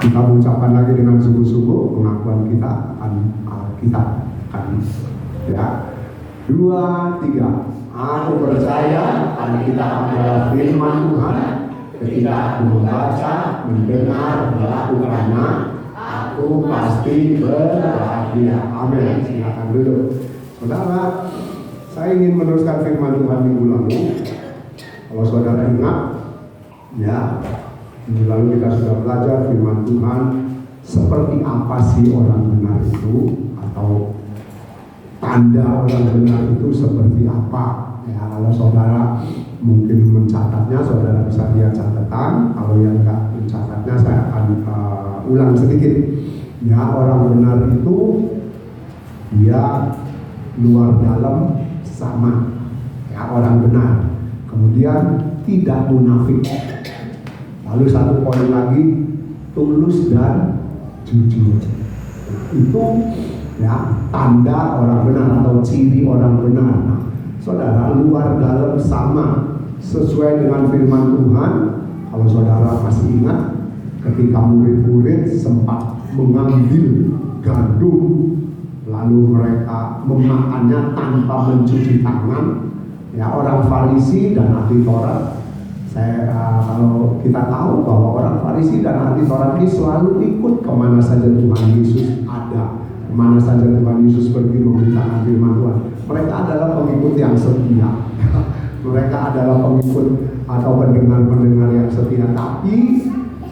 Kita mengucapkan lagi dengan sungguh-sungguh pengakuan kita akan Alkitab kan, ya. 2, 3. Aku percaya Alkitab adalah firman Tuhan. Ketika aku membaca, mendengar, melakukannya, aku pasti berbahagia. Amin. Silakan duduk. Saudara, saya ingin meneruskan firman Tuhan minggu lalu. Kalau saudara ingat, ya, minggu lalu kita sudah belajar firman Tuhan seperti apa sih orang benar itu, atau tanda orang benar itu seperti apa. Ya, kalau saudara mungkin mencatatnya, saudara bisa lihat catatan. Kalau yang enggak mencatatnya, saya akan ulang sedikit. Ya, orang benar itu dia luar dalam sama. Ya, orang benar. Kemudian tidak munafik. Lalu satu poin lagi, tulus dan jujur. Nah, itu ya tanda orang benar atau ciri orang benar. Nah, saudara, luar dalam sama sesuai dengan firman Tuhan. Kalau saudara masih ingat, ketika murid-murid sempat mengambil gandum, lalu mereka memakannya tanpa mencuci tangan. Ya, orang Farisi dan ahli Taurat. Kalau kita tahu bahwa orang Farisi dan ahli Taurat ini selalu ikut kemana saja Tuhan Yesus ada, kemana saja Tuhan Yesus pergi memberitakan firman Tuhan. Mereka adalah pengikut yang setia. Mereka adalah pengikut atau pendengar-pendengar yang setia. Tapi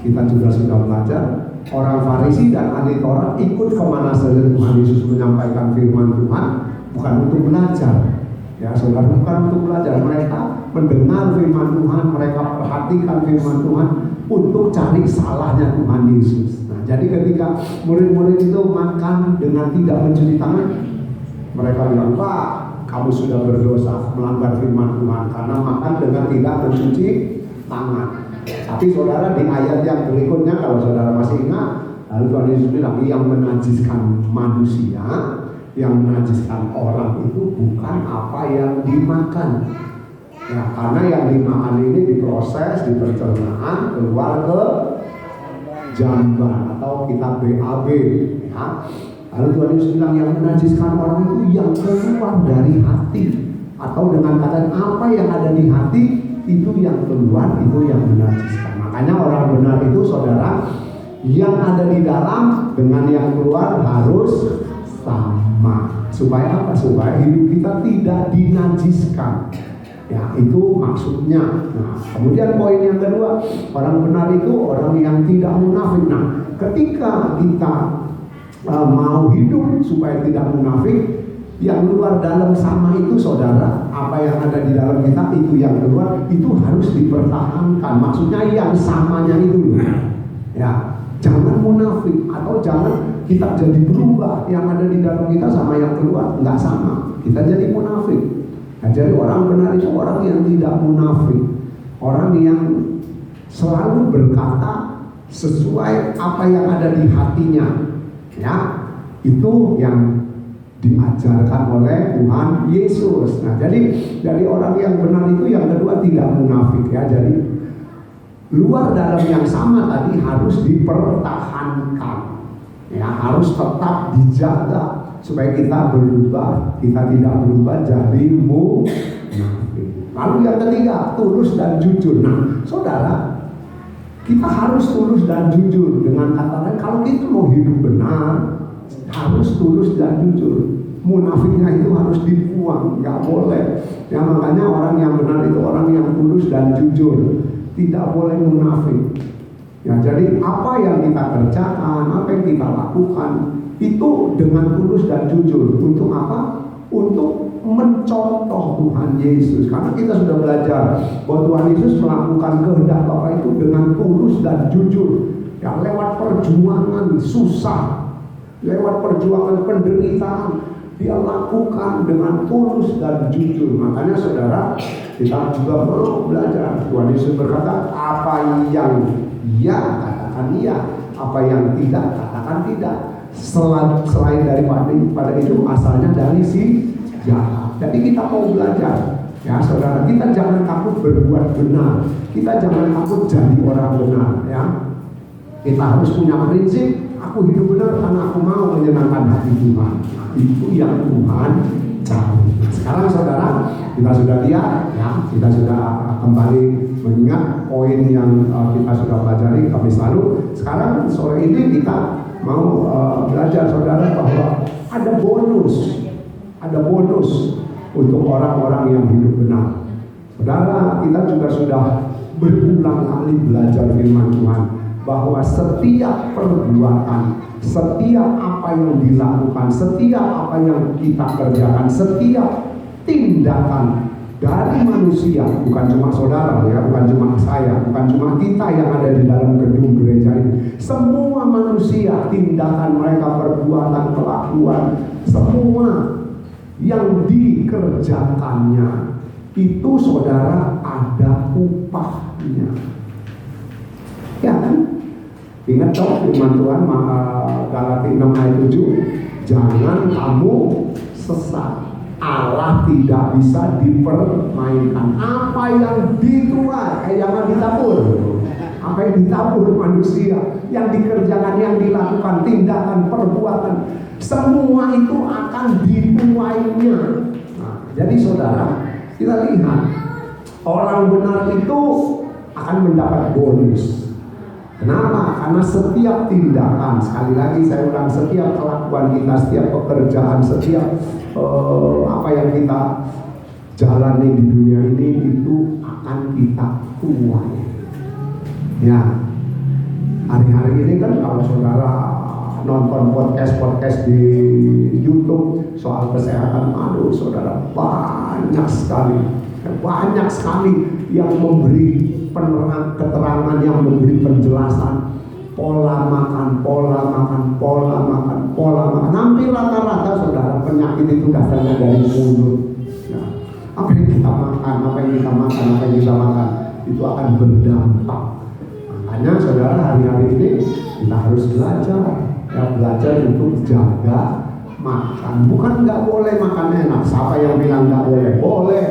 kita juga sudah belajar, orang Farisi dan ahli Taurat ikut kemana saja Tuhan Yesus menyampaikan firman Tuhan, bukan untuk belajar. Ya, saudara, bukan untuk belajar. Mereka mendengar firman Tuhan, mereka perhatikan firman Tuhan untuk cari salahnya Tuhan Yesus. Nah, jadi ketika murid-murid itu makan dengan tidak mencuci tangan, mereka bilang, "Pak, kamu sudah berdosa melanggar firman Tuhan karena makan dengan tidak mencuci tangan." Tapi saudara, di ayat yang berikutnya, kalau saudara masih ingat, lalu Tuhan Yesus bilang, yang menajiskan manusia, yang menajiskan orang itu bukan apa yang dimakan. Ya, karena yang dimakan ini diproses di pencernaan keluar ke jamban atau kita BAB. Ya. Lalu Tuhan Yesus bilang yang menajiskan orang itu yang keluar dari hati, atau dengan kata apa yang ada di hati itu yang keluar, itu yang menajiskan. Makanya orang benar itu, saudara, yang ada di dalam dengan yang keluar harus sama. Supaya apa? Supaya hidup kita tidak dinajiskan. Ya, itu maksudnya. Nah, kemudian poin yang kedua, orang benar itu orang yang tidak munafik. Nah, ketika kita mau hidup supaya tidak munafik, yang luar dalam sama itu, saudara, apa yang ada di dalam kita itu yang keluar itu harus dipertahankan. Maksudnya yang samanya itu, ya, jangan munafik atau jangan kita jadi berubah. Yang ada di dalam kita sama yang keluar nggak sama, kita jadi munafik. Nah, jadi orang benar itu orang yang tidak munafik, orang yang selalu berkata sesuai apa yang ada di hatinya. Ya, itu yang diajarkan oleh Tuhan Yesus. Nah, jadi orang yang benar itu yang kedua tidak munafik, ya. Jadi luar dalam yang sama tadi harus dipertahankan, ya, harus tetap dijaga supaya kita berubah, kita tidak berubah jadi munafik. Lalu yang ketiga, tulus dan jujur. Nah, saudara, kita harus tulus dan jujur. Dengan kata lain, kalau kita mau hidup benar, harus tulus dan jujur. Munafiknya itu harus dibuang, nggak boleh. Ya, makanya orang yang benar itu orang yang tulus dan jujur, tidak boleh munafik. Ya, jadi apa yang kita kerjakan, apa yang kita lakukan itu dengan tulus dan jujur. Untuk apa? Untuk mencontoh Tuhan Yesus. Karena kita sudah belajar bahwa Tuhan Yesus melakukan kehendak Bapa itu dengan tulus dan jujur. Ya, lewat perjuangan susah, lewat perjuangan penderitaan, dia lakukan dengan tulus dan jujur. Makanya saudara, kita juga mau belajar. Tuhan Yesus berkata, apa yang iya katakan iya, apa yang tidak katakan tidak. Selain daripada itu asalnya dari si jahat. Jadi kita mau belajar, ya saudara, kita jangan takut berbuat benar, kita jangan takut jadi orang benar, ya. Kita harus punya prinsip, aku hidup benar karena aku mau menyenangkan hati Tuhan. Nah, itu yang Tuhan cari. Nah, sekarang saudara, kita sudah lihat, ya, kita sudah kembali mengingat poin yang kita sudah pelajari Kamis lalu. Sekarang sore ini kita mau belajar saudara bahwa ada bonus untuk orang-orang yang hidup benar. Saudara, kita juga sudah berulang kali belajar firman Tuhan bahwa setiap perbuatan, setiap apa yang dilakukan, setiap apa yang kita kerjakan, setiap tindakan dari manusia, bukan cuma saudara ya, bukan cuma saya, bukan cuma kita yang ada di dalam gedung gereja ini. Semua manusia, tindakan mereka, perbuatan, kelakuan, semua yang dikerjakannya itu saudara ada upahnya. Ya kan? Ingat dong firman Tuhan Galatia 6 ayat 7, jangan kamu sesat. Allah tidak bisa dipermainkan. Apa yang dituai, jangan ditabur. Apa yang ditabur manusia, yang dikerjakan, yang dilakukan, tindakan, perbuatan, semua itu akan dituainya. Nah, jadi saudara, kita lihat orang benar itu akan mendapat bonus. Kenapa? Karena setiap tindakan, sekali lagi saya ulang, setiap kelakuan kita, setiap pekerjaan, setiap apa yang kita jalani di dunia ini itu akan kita tuai. Ya, hari-hari ini kan kalau saudara nonton podcast di YouTube soal kesehatan, aduh saudara, banyak sekali yang memberi keterangan, yang memberi penjelasan pola makan. Hampir rata-rata saudara penyakit itu dasarnya dari mulut. Ya. Apa yang kita makan itu akan berdampak. Makanya saudara, hari-hari ini kita harus belajar untuk jaga makan. Bukan nggak boleh makan enak. Siapa yang bilang nggak boleh? Boleh,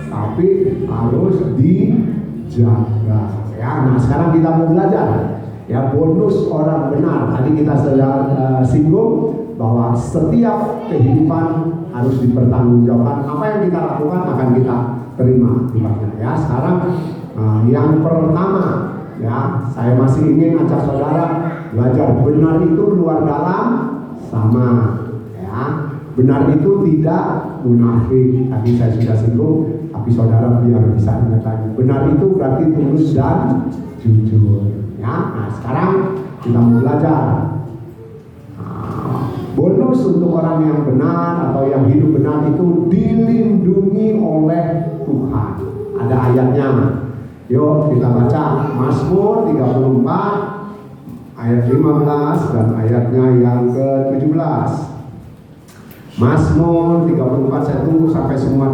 tapi harus dijaga. Ya, nah sekarang kita mau belajar. Ya, bonus orang benar. Tadi kita sudah singgung bahwa setiap kehidupan harus dipertanggungjawabkan. Apa yang kita lakukan akan kita terima akibatnya. Ya, sekarang yang pertama, ya, saya masih ingin ajak saudara belajar benar itu luar dalam sama. Ya, benar itu tidak munafik. Tadi saya sudah singgung, tapi saudara biar bisa ingat lagi. Benar itu berarti tulus dan jujur. Ya, nah sekarang kita mau belajar. Bonus untuk orang yang benar atau yang hidup benar itu dilindungi oleh Tuhan. Ada ayatnya. Yuk kita baca Mazmur 34 ayat 15 dan ayatnya yang ke-17. Mazmur 34, saya tunggu sampai semua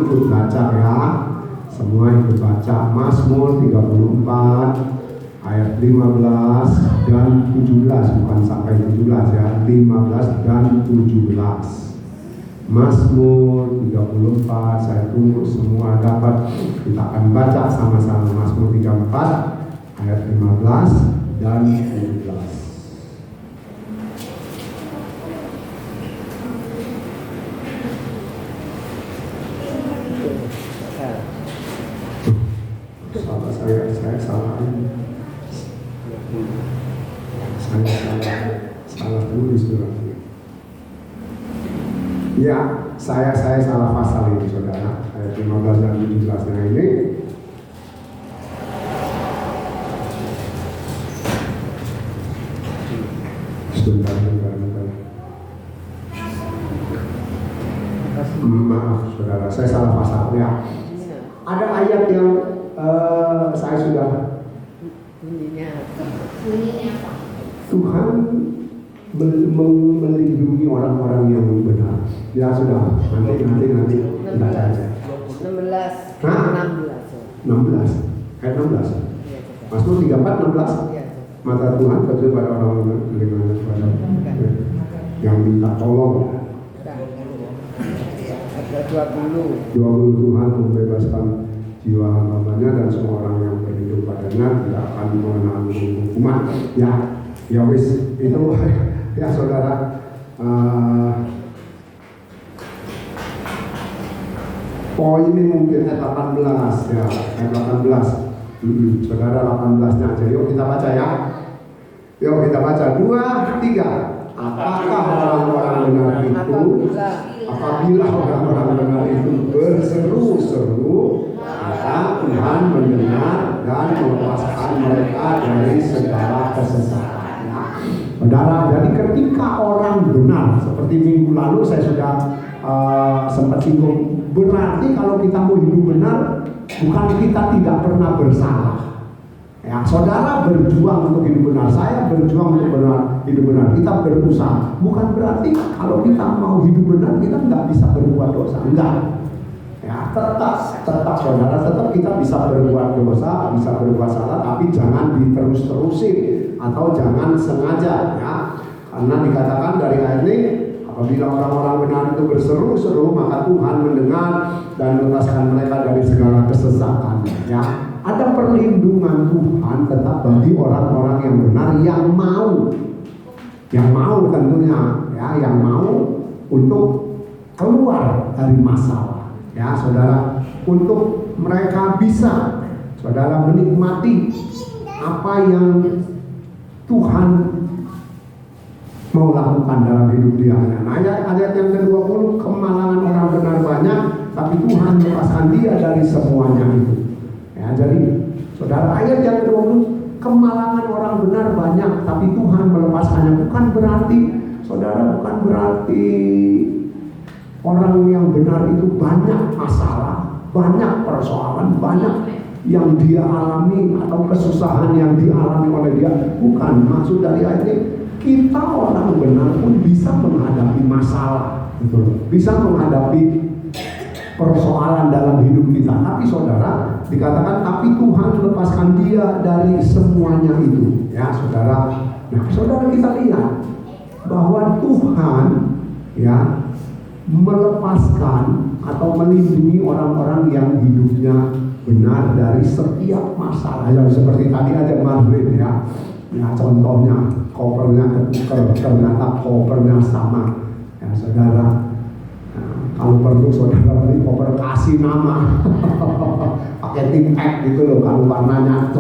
ikut baca ya. Semua ikut baca Mazmur 34 ayat 15 dan 17, bukan sampai 17 ya, 15 dan 17. Mazmur 34, saya tunggu semua dapat. Kita akan baca sama-sama Mazmur 34 ayat 15 dan 17. Saya salah. Salah tulis suratnya. Ya, saya salah pasal ini saudara. Ayat 15 dan 17-nya ini. Sebentar. Maaf saudara, saya salah pasal ya. Ada ayat yang saya sudah Tuhan melindungi orang-orang yang benar. Ya sudah, nanti kita baca. 16. Ayat 16. Mazmur 34 16. Mata Tuhan betul pada orang-orang yang kepada yang minta tolong. 20 Tuhan membebaskan jiwa hambanya dan semua orang yang berhidup padanya tidak akan mengenal hukuman. Ya wis itu ya saudara. Poin ini mungkin ayat 18 ya, ayat 18. Saudara 18-nya aja. Yuk kita baca ya. Yuk kita baca 2, 3. Apakah orang-orang benar itu apabila orang-orang benar itu berseru-seru, maka Tuhan mendengar dan melepaskan mereka dari segala kesesatan. Saudara, jadi ketika orang benar, seperti minggu lalu saya sudah sempat singgung, berarti kalau kita mau hidup benar, bukan kita tidak pernah bersalah. Ya, saudara berjuang untuk hidup benar, saya berjuang untuk hidup benar, kita berusaha. Bukan berarti kalau kita mau hidup benar kita nggak bisa berbuat dosa, enggak. Ya, tetap saudara, tetap kita bisa berbuat dosa, bisa berbuat salah, tapi jangan diterus-terusin atau jangan sengaja, ya. Karena dikatakan dari ayat ini, apabila orang-orang benar itu berseru-seru, maka Tuhan mendengar dan melepaskan mereka dari segala kesesatan. Ya, ada perlindungan Tuhan tetap bagi orang-orang yang benar yang mau tentunya, ya, yang mau untuk keluar dari masalah. Ya, saudara, untuk mereka bisa, saudara, menikmati apa yang Tuhan mau lakukan dalam hidup dia. Nah, ayat yang ke-20, kemalangan orang benar banyak, tapi Tuhan melepaskan dia dari semuanya itu. Ya, jadi saudara, ayat yang ke-20, kemalangan orang benar banyak, tapi Tuhan melepaskannya. Bukan berarti, saudara, bukan berarti orang yang benar itu banyak masalah, banyak persoalan, banyak yang dia alami atau kesusahan yang dialami oleh dia. Bukan, maksud dari ayat ini, kita orang benar pun bisa menghadapi masalah, gitu, bisa menghadapi persoalan dalam hidup kita. Tapi saudara, dikatakan tapi Tuhan melepaskan dia dari semuanya itu. Ya, saudara. Nah, saudara, kita lihat bahwa Tuhan, ya, melepaskan atau melindungi orang-orang yang hidupnya benar dari setiap masalah. Yang seperti tadi aja Madrid, ya. Ya, contohnya kopernya ketuker, ternyata kopernya sama. Ya, saudara. Kalau perlu saudara beli koper, kasih nama pakai tim X gitu loh. Kalau warnanya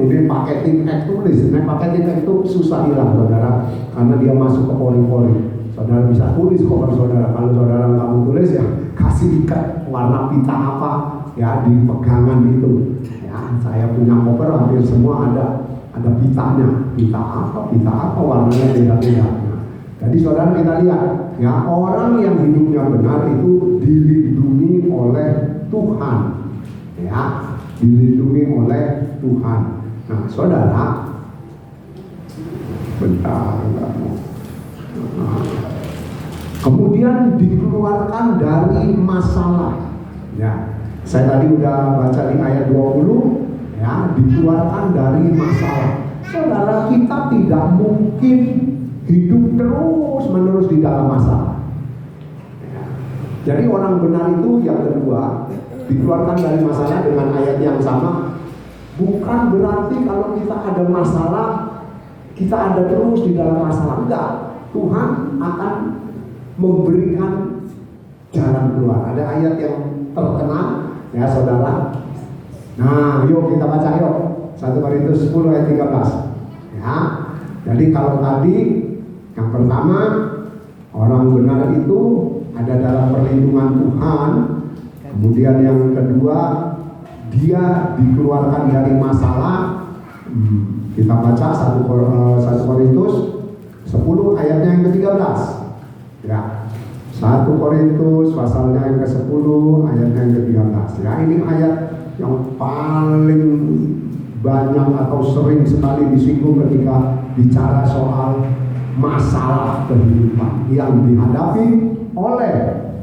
ini pakai tim X, tulis. Nah, pakai tim X itu susah hilang, saudara, karena dia masuk ke pori-pori. Saudara bisa tulis koper saudara. Kalau saudara kamu tulis, ya kasih ikat warna pita apa, ya, di pegangan itu. Ya, saya punya koper hampir semua ada pitanya. Pita apa warnanya beda-beda. Jadi saudara, kita lihat, ya, orang yang hidupnya benar itu dilindungi oleh Tuhan, ya, dilindungi oleh Tuhan. Nah, saudara, bentar, kemudian dikeluarkan dari masalah. Ya, saya tadi udah baca di ayat 20, ya, dikeluarkan dari masalah. Saudara, kita tidak mungkin hidup terus-menerus di dalam masalah. Ya. Jadi orang benar itu yang kedua dikeluarkan dari masalah dengan ayat yang sama. Bukan berarti kalau kita ada masalah, kita ada terus di dalam masalah. Enggak. Tuhan akan memberikan jalan keluar. Ada ayat yang terkenal, ya saudara. Nah, yuk kita baca yuk. 1 Korintus 10 ayat 13. Ya. Jadi kalau tadi yang pertama, orang benar itu ada dalam perlindungan Tuhan. Kemudian yang kedua, dia dikeluarkan dari masalah. Kita baca 1 Korintus 10 ayatnya yang ke-13. Ya. 1 Korintus pasalnya yang ke-10 ayatnya yang ke-13. Ya, ini ayat yang paling banyak atau sering sekali disinggung ketika bicara soal masalah kehidupan yang dihadapi oleh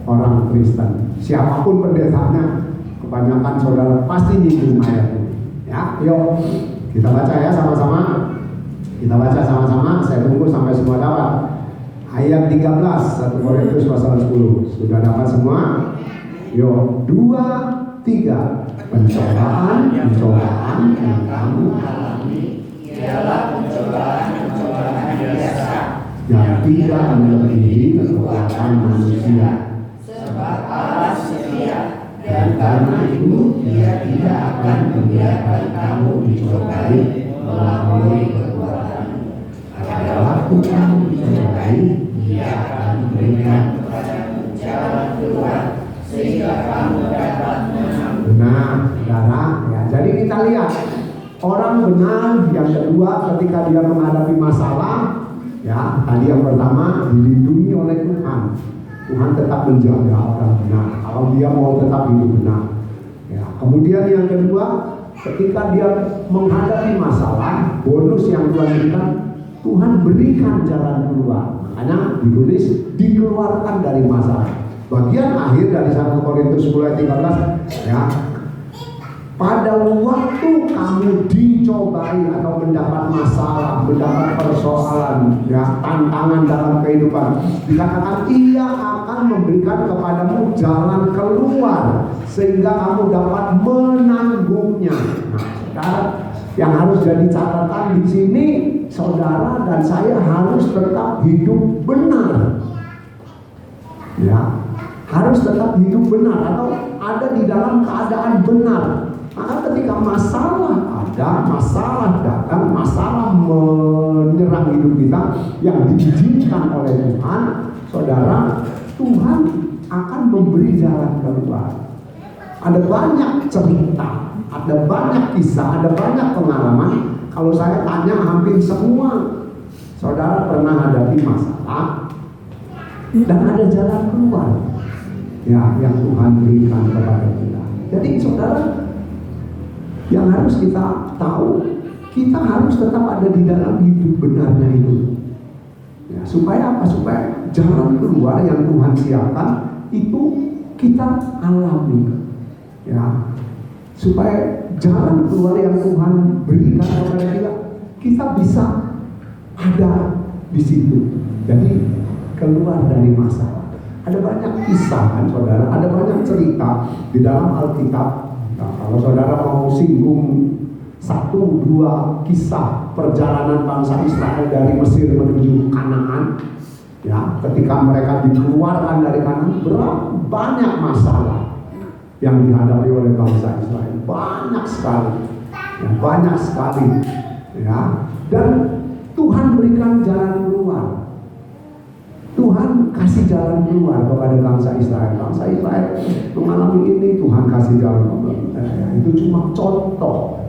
orang Kristen. Siapapun pendetanya, kebanyakan saudara pasti nyinggung ayat ini. Ya, yuk kita baca ya sama-sama. Kita baca sama-sama. Saya tunggu sampai semua dapat. Ayat 13, 1 Korintus pasal 10. Sudah dapat semua? Yuk, 2, 3. Pencobaan yang kamu alami ialah pencobaan biasa yang tidak melebihi kekuatan manusia. Sebab Allah setia, dan karena itu Dia tidak akan membiarkan kamu dicobai melalui kekuatanmu. Pada waktu kamu dicobai, Dia akan memberikan kepadamu jalan keluar sehingga kamu dapat menang. Nah, saudara, ya, jadi kita lihat orang benar yang kedua ketika dia menghadapi masalah, ya, tadi yang pertama dilindungi oleh Tuhan. Tuhan tetap menjaga orang benar kalau dia mau tetap hidup benar. Ya, kemudian yang kedua, ketika dia menghadapi masalah, bonus yang Tuhan berikan, Tuhan berikan jalan keluar. Makanya ditulis dikeluarkan dari masalah. Bagian akhir dari 1 Korintus 10 ayat 13, ya, pada waktu kamu dicobai atau mendapat masalah, mendapat persoalan, ya, tantangan dalam kehidupan, dikatakan Ia akan memberikan kepadamu jalan keluar sehingga kamu dapat menanggungnya. Nah, saudara, yang harus jadi catatan di sini, saudara dan saya harus tetap hidup benar. Ya, harus tetap hidup benar atau ada di dalam keadaan benar. Maka ketika masalah ada, masalah datang, masalah menyerang hidup kita yang diizinkan oleh Tuhan, saudara, Tuhan akan memberi jalan keluar. Ada banyak cerita, ada banyak kisah, ada banyak pengalaman. Kalau saya tanya, hampir semua saudara pernah hadapi masalah dan ada jalan keluar, ya, yang Tuhan berikan kepada kita. Jadi saudara, yang harus kita tahu, kita harus tetap ada di dalam hidup benarnya itu, ya, supaya apa? Supaya jalan keluar yang Tuhan siapkan itu kita alami, ya, supaya jalan keluar yang Tuhan berikan kepada kita bisa ada di situ. Jadi keluar dari masalah. Ada banyak kisah kan saudara, ada banyak cerita di dalam Alkitab. Nah, kalau saudara mau singgung 1-2 kisah perjalanan bangsa Israel dari Mesir menuju Kanaan, ya, ketika mereka dikeluarkan dari Kanaan, berapa banyak masalah yang dihadapi oleh bangsa Israel, banyak sekali, ya, banyak sekali, ya, dan Tuhan berikan jalan keluar. Tuhan kasih jalan keluar kepada bangsa Israel. Bangsa Israel mengalami ini, Tuhan kasih jalan keluar. Itu cuma contoh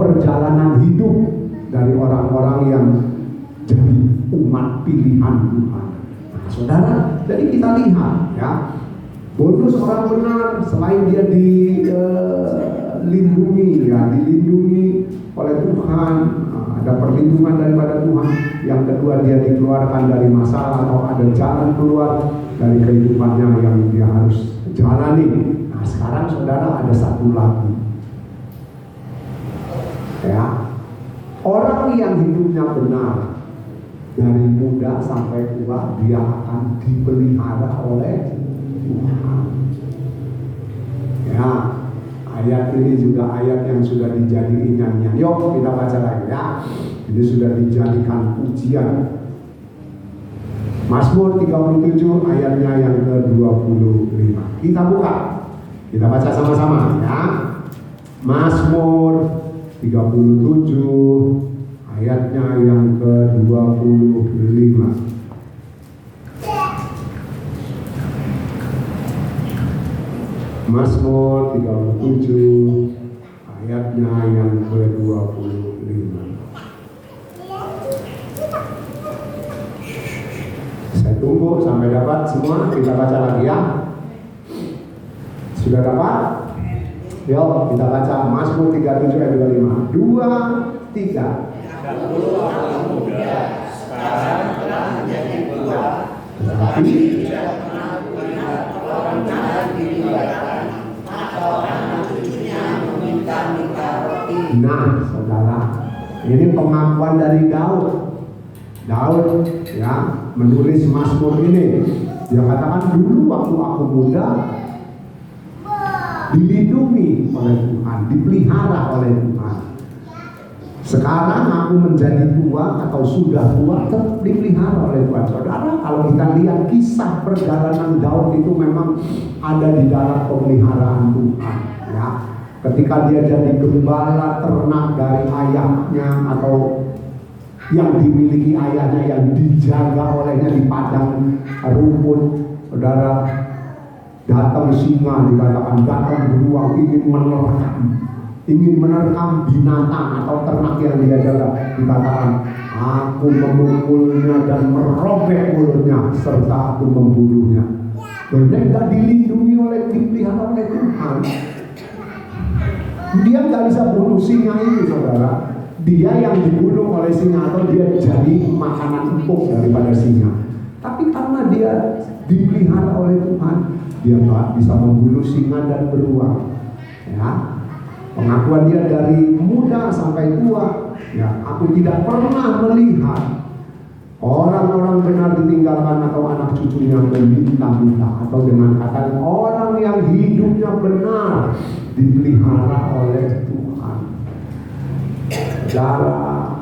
perjalanan hidup dari orang-orang yang jadi umat pilihan Tuhan. Nah, saudara, jadi kita lihat, ya, bonus orang benar selain dia dilindungi, ya, dilindungi oleh Tuhan, ada perlindungan daripada Tuhan. Yang kedua, dia dikeluarkan dari masalah atau ada jalan keluar dari kehidupannya yang dia harus jalani. Nah, sekarang saudara ada satu lagi, ya, orang yang hidupnya benar dari muda sampai tua, dia akan dipelihara oleh Tuhan. Ya, ayat ini juga ayat yang sudah dijadikan nyanyian. Yuk kita baca lagi, ya. Ini sudah dijadikan pujian. Mazmur 37 ayatnya yang ke-25. Kita buka, kita baca sama-sama, ya. Mazmur 37 ayatnya yang ke-25. Mazmur 37 ayatnya yang ke-25. Saya tunggu sampai dapat semua, kita baca lagi, ya. Sudah dapat? Yuk kita baca Mazmur 37 ayat 25. 2, 3. Dahulu aku muda, sekarang telah menjadi tua, tetapi tidak pernah kulihat orang benar dilibatkan atau anak cucunya meminta roti. Nah, saudara, ini pengakuan dari Daud. Daud, ya, menulis Mazmur ini. Dia katakan, dulu waktu aku muda, dilindungi oleh Tuhan, dipelihara oleh Tuhan. Sekarang aku menjadi tua atau sudah tua, tetap dipelihara oleh Tuhan. Saudara, kalau kita lihat kisah perjalanan Daud itu memang ada di dalam pemeliharaan Tuhan. Ya, ketika dia jadi gembala ternak dari ayahnya atau yang dimiliki ayahnya, yang dijaga olehnya di padang rumput, saudara, datang singa, dikatakan datang beruang ingin menerkam binatang atau ternak yang dia jaga, dikatakan aku memukulnya dan merobek mulutnya serta aku membunuhnya. Dan dia tidak dilindungi dipelihara oleh Tuhan. Dia nggak bisa bunuh singa itu, saudara. Dia yang dibunuh oleh singa atau dia jadi makanan empuk daripada singa. Tapi karena dia dipelihara oleh Tuhan, dia nggak bisa membunuh singa dan beruang. Ya, pengakuan dia dari muda sampai tua. Ya, aku tidak pernah melihat orang-orang benar ditinggalkan atau anak cucunya meminta-minta, atau dengan kata orang yang hidupnya benar dipelihara oleh Tuhan. Saudara,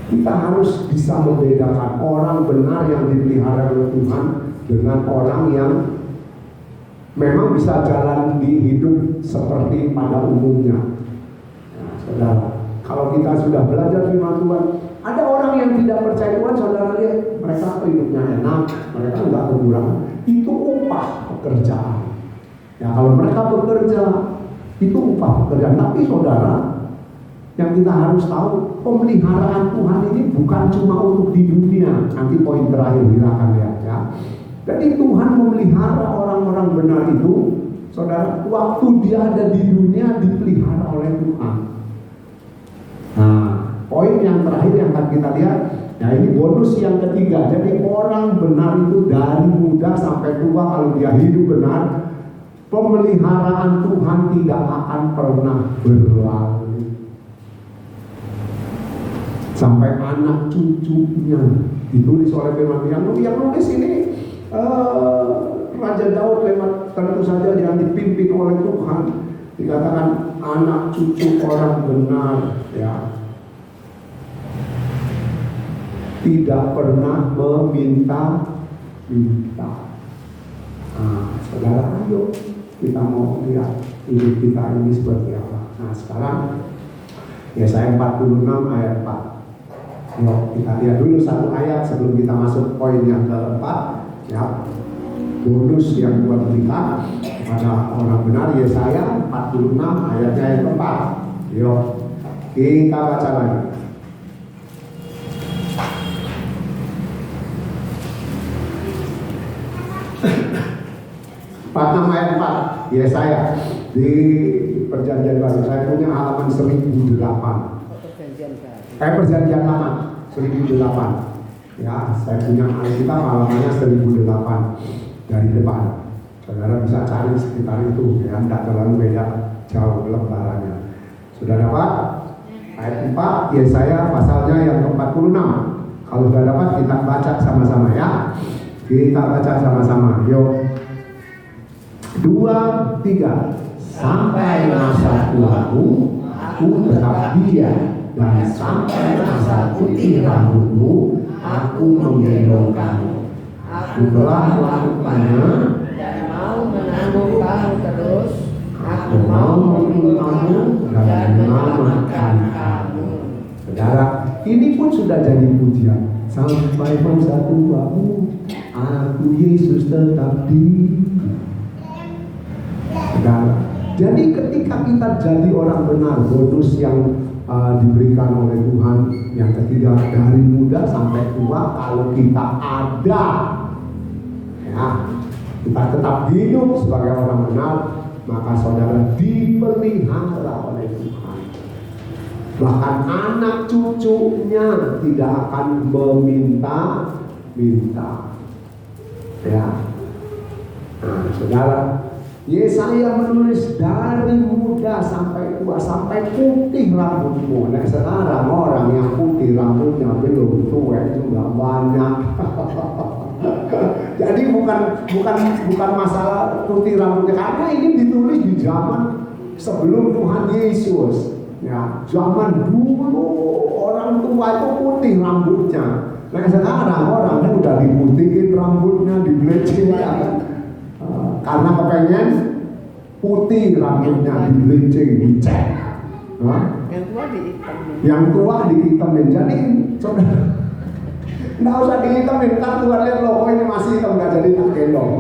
kita harus bisa membedakan orang benar yang dipelihara oleh Tuhan dengan orang yang memang bisa jalan di hidup seperti pada umumnya. Nah, saudara, kalau kita sudah belajar firman Tuhan, ada orang yang tidak percaya Tuhan, saudara lihat, mereka hidupnya enak, mereka enggak kekurangan, itu upah pekerjaan. Ya, kalau mereka bekerja, itu upah pekerjaan. Tapi saudara, yang kita harus tahu, pemeliharaan Tuhan ini bukan cuma untuk di dunia. Nanti poin terakhir kita akan lihat ya. Jadi Tuhan memelihara orang-orang benar itu, saudara, waktu dia ada di dunia dipelihara oleh Tuhan. Nah, poin yang terakhir yang akan kita lihat, ya ini bonus yang ketiga. Jadi orang benar itu dari muda sampai tua, kalau dia hidup benar, pemeliharaan Tuhan tidak akan pernah berlalu. Sampai anak cucunya ditulis oleh firman yang nulis ini Raja Daud, lewat tentu saja yang dipimpin oleh Tuhan, dikatakan anak cucu orang benar, ya, tidak pernah meminta-minta. Nah, saudara, ayo kita mau lihat hidup kita ini seperti apa. Nah, sekarang Yesaya 46 ayat 4. Yuk kita lihat dulu satu ayat sebelum kita masuk poin yang keempat, ya. Bonus yang buat kita pada orang benar, Yesaya 46 ayatnya yang keempat. Yuk kita baca lagi. 46 ayat 4 Yesaya di Perjanjian Baru. Saya punya halaman 1008. Perjanjian Lama 1008. Ya, saya punya Alkitab halamannya 1008 dari depan. Saudara bisa cari sekitar itu, ya, tidak terlalu beda jauh lembarannya. Sudah dapat? Ayat 4 Yesaya pasalnya yang ke-46. Kalau sudah dapat kita baca sama-sama ya. Kita baca sama-sama. Yuk. 2, 3. Sampai masa tuaku, aku tetap dia, dan sampai masa putih rambutmu, aku menggendong kamu. Aku telah melakukannya dan mau menanggung kamu terus. Aku mau memikul kamu dan menyelamatkan kamu. Saudara, ini pun sudah jadi pujian. Sampai masa tuamu, aku Yesus tetap di. Saudara, jadi ketika kita jadi orang benar, bonus yang diberikan oleh Tuhan yang ketiga, dari muda sampai tua, kalau kita ada, ya, kita tetap hidup sebagai orang benar, maka saudara dipelihara oleh Tuhan. Bahkan anak cucunya tidak akan meminta-minta. Ya, nah, saudara, Yesaya menulis dari muda sampai tua, sampai putih rambutmu. Nah, sekarang orang yang putih rambutnya belum tua itu nggak banyak. Jadi bukan bukan masalah putih rambutnya, karena ini ditulis di zaman sebelum Tuhan Yesus. Ya, zaman dulu orang tua itu putih rambutnya. Nah sekarang orang kan udah diputihin rambutnya, dibleaching ya kan? Karena kepengen putih rambutnya, dibleaching, dicat. Yang tua dihitamin. Yang tua dihitamin. Jadi saudara, nggak usah dihitamin, kan Tuhan lihat loh, ini masih hitam, nggak jadi tak gendong.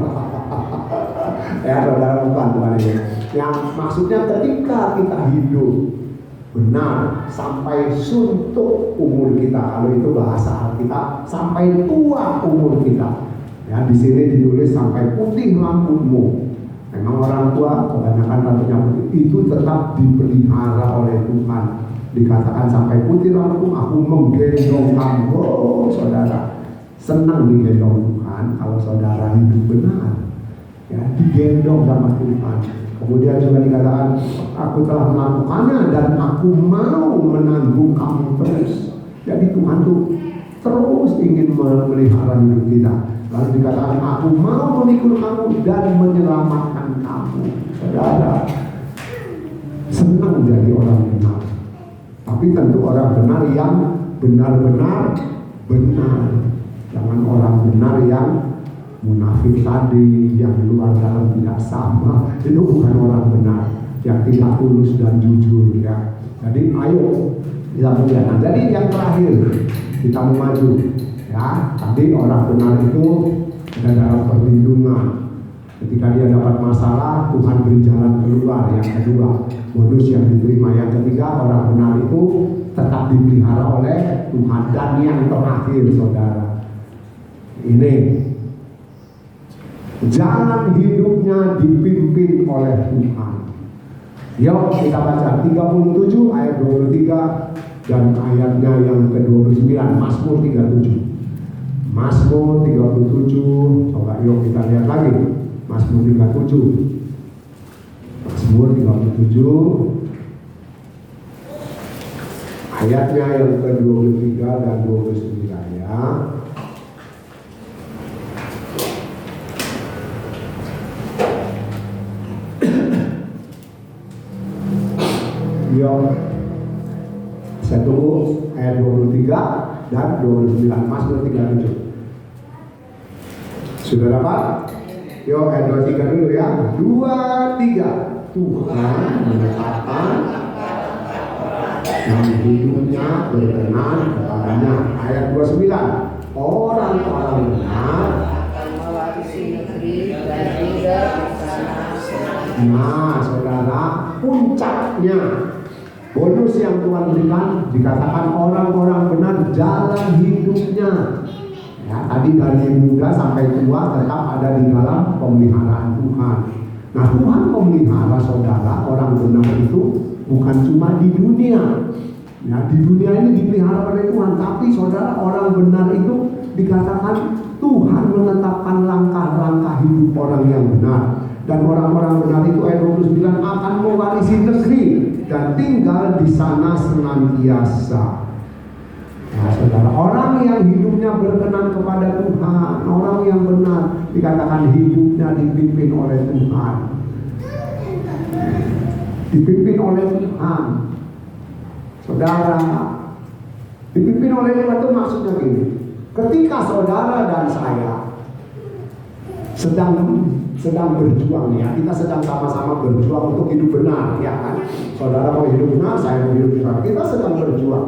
Ya saudara, bukan Tuhan ini. Yang maksudnya ketika kita hidup benar sampai suntuk umur kita, kalau itu bahasa Alkitab, sampai tua umur kita. Ya di sini ditulis sampai putih rambutmu. Memang orang tua kebanyakan rambutnya putih, itu tetap dipelihara oleh Tuhan. Dikatakan sampai putih rambutmu, aku menggendong kamu. Oh saudara, senang digendong Tuhan kalau saudara hidup benar. Ya, digendong sama Tuhan. Kemudian juga dikatakan, aku telah melakukannya dan aku mau menanggung kamu terus. Jadi Tuhan tuh terus ingin memelihara hidup kita. Lalu dikatakan, aku mau memikul kamu dan menyelamatkan kamu. Saudara, senang jadi orang benar. Tapi tentu orang benar yang benar-benar benar. Jangan orang benar yang munafik tadi, yang luar dalam tidak sama. Itu bukan orang benar, yang tidak tulus dan jujur ya. Jadi ayo kita melihat. Nah, jadi yang terakhir kita mau maju ya. Tadi orang benar itu ada dalam perlindungan. Ketika dia dapat masalah, Tuhan beri jalan keluar. Yang kedua, bonus yang diterima. Yang ketiga, orang benar itu tetap dipelihara oleh Tuhan. Dan yang terakhir saudara, ini jalan hidupnya dipimpin oleh Tuhan. Yuk kita baca 37 ayat 23 dan ayatnya yang ke-29, Mazmur 37. Mazmur 37, coba yuk kita lihat lagi. Mazmur 37. Mazmur 37 ayatnya yang ke-23 dan 29 ya. Saya tunggu ayat 23 dan 29, Mazmur 37. Sudah dapat? Yuk ayat 23 dulu ya. 2, 3. Tuhan menetapkan yang hidupnya berkenan kepadanya. Ayat 29. Orang-orang benar akan mewarisi negeri dan tinggal di sana. Nah saudara, puncaknya bonus yang Tuhan berikan dikatakan orang-orang benar jalan hidupnya. Ya, tadi dari muda sampai tua tetap ada di dalam pemeliharaan Tuhan. Nah Tuhan memelihara saudara orang benar itu bukan cuma di dunia. Ya, di dunia ini dipelihara oleh Tuhan, tapi saudara orang benar itu dikatakan Tuhan menetapkan langkah-langkah hidup orang yang benar. Dan orang-orang benar itu ayat 29 akan mewarisi negeri dan tinggal di sana senantiasa. Nah saudara, orang yang hidupnya berkenan kepada Tuhan, orang yang benar dikatakan hidupnya dipimpin oleh Tuhan. Dipimpin oleh Tuhan. Saudara, dipimpin oleh Tuhan itu maksudnya gini. Ketika saudara dan saya sedang berjuang ya, kita sedang sama-sama berjuang untuk hidup benar ya kan. Saudara mau hidup benar, saya mau hidup benar. Kita sedang berjuang.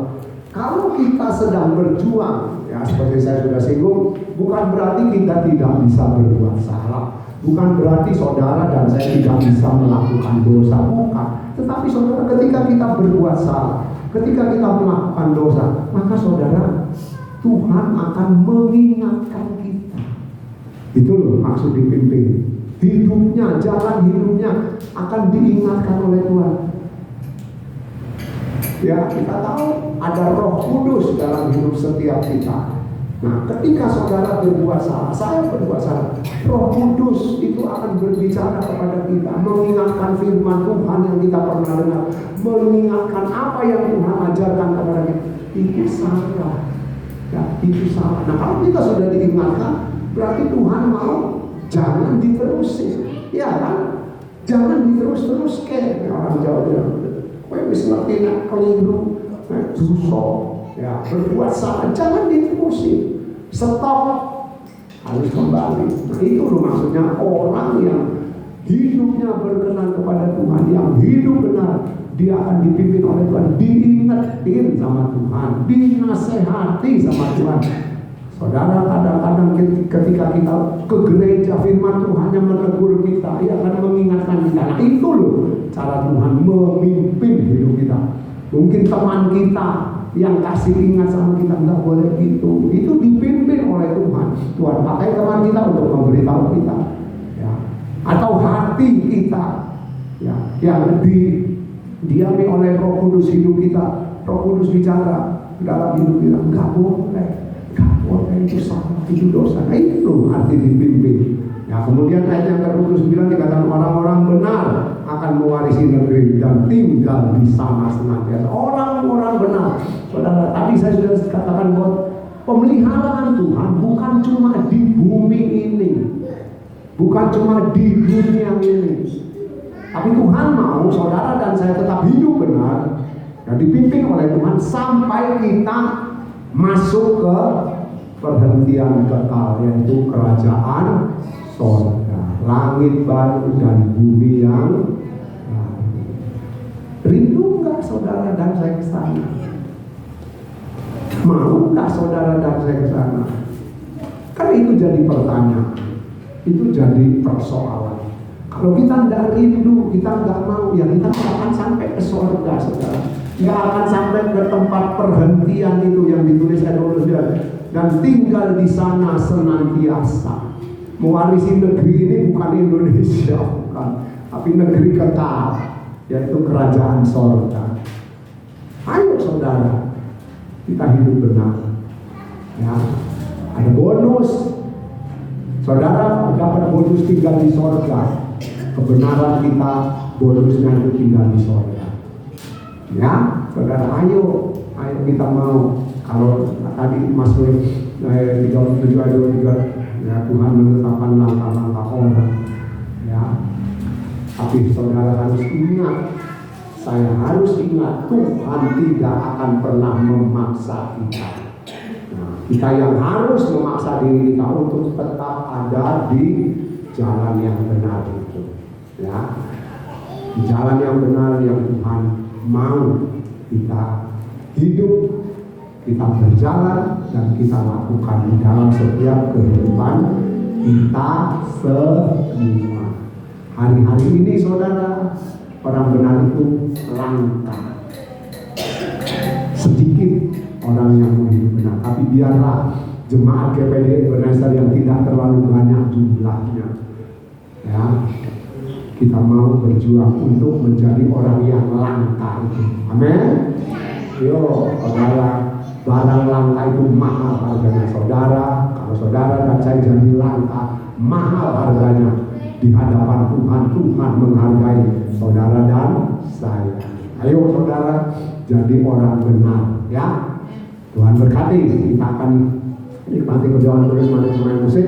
Kalau kita sedang berjuang ya, seperti saya sudah singgung, bukan berarti kita tidak bisa berbuat salah. Bukan berarti saudara dan saya tidak bisa melakukan dosa, bukan. Tetapi saudara, ketika kita berbuat salah, ketika kita melakukan dosa, maka saudara, Tuhan akan mengingatkan kita. Itu loh maksud dipimpin. Hidupnya, jalan hidupnya akan diingatkan oleh Tuhan. Ya, kita tahu ada Roh Kudus dalam hidup setiap kita. Nah, ketika saudara berbuat salah, saya berbuat salah, Roh Kudus itu akan berbicara kepada kita, mengingatkan firman Tuhan yang kita pernah dengar, mengingatkan apa yang Tuhan ajarkan kepada kita. Itu salah. Ya, itu salah. Nah, kalau kita sudah diingatkan, berarti Tuhan mau jangan diterusin, ya kan? Jangan diterus-terus ke orang Jawa bilang, kowe wis ngerti nek keliru, nek dosa, ya berbuat salah, jangan diterusin. Stop, harus kembali. Nah itu loh maksudnya orang yang hidupnya berkenan kepada Tuhan, yang hidup benar, dia akan dipimpin oleh Tuhan, diingetin sama Tuhan, dinasehati sama Tuhan. Saudara, kadang-kadang ketika kita ke gereja, firman Tuhan yang menegur kita, ia akan mengingatkan kita. Nah itu loh cara Tuhan memimpin hidup kita. Mungkin teman kita yang kasih ingat sama kita, nggak boleh gitu. Itu dipimpin oleh Tuhan. Tuhan pakai teman kita untuk memberitahu kita, ya. Atau hati kita, ya, yang didiami oleh Roh Kudus hidup kita. Roh Kudus bicara dalam hidup kita, nggak boleh. Itu salah, itu dosa. Nah, itu arti dipimpin. Ya, kemudian ayat yang ke-29 dikatakan orang-orang benar akan mewarisi negeri dan tinggal di sana senantiasa. Orang-orang benar. Saudara, tadi saya sudah katakan bahwa pemeliharaan Tuhan bukan cuma di bumi ini, bukan cuma di dunia ini, tapi Tuhan mau saudara dan saya tetap hidup benar dan dipimpin oleh Tuhan sampai kita masuk ke perhentian kekal, yaitu kerajaan sorga, langit baru dan bumi yang baru. Rindu nggak saudara dan saya ke sana? Mau nggak saudara dan saya ke sana? Kan itu jadi pertanyaan, itu jadi persoalan. Kalau kita tidak rindu, kita nggak mau, ya kita nggak akan sampai ke sorga, saudara. Nggak akan sampai ke tempat perhentian itu yang ditulis ayat 29. Dan tinggal di sana senantiasa. Mewarisi negeri ini bukan Indonesia, bukan, tapi negeri kekal, yaitu kerajaan sorga. Ayo saudara, kita hidup benar. Ya, ada bonus. Saudara dapat bonus tinggal di sorga. Kebenaran kita bonusnya itu tinggal di sorga. Ya, saudara, ayo kita mau. Kalau tadi Mazmur 37 ayat 23, ya Tuhan menetapkan langkah-langkah orang, ya. Tapi saudara harus ingat, saya harus ingat, Tuhan tidak akan pernah memaksa kita. Nah, kita yang harus memaksa diri kita untuk tetap ada di jalan yang benar itu, ya. Di jalan yang benar yang Tuhan mau kita hidup, kita berjalan dan kita lakukan di dalam setiap kehidupan kita semua. Hari-hari ini saudara, orang benar itu langka. Sedikit orang yang mau hidup benar, tapi biarlah jemaat GPD Ebenezer yang tidak terlalu banyak jumlahnya, ya, kita mau berjuang untuk menjadi orang yang langka itu. Amin. Yo, saudara, barang langka itu mahal harganya saudara. Kalau saudara dan saya jadi langka, mahal harganya di hadapan Tuhan. Tuhan menghargai saudara dan saya. Ayo saudara, jadi orang benar, ya. Tuhan berkati. Kita akan nikmati perjamuan tulis manis musik.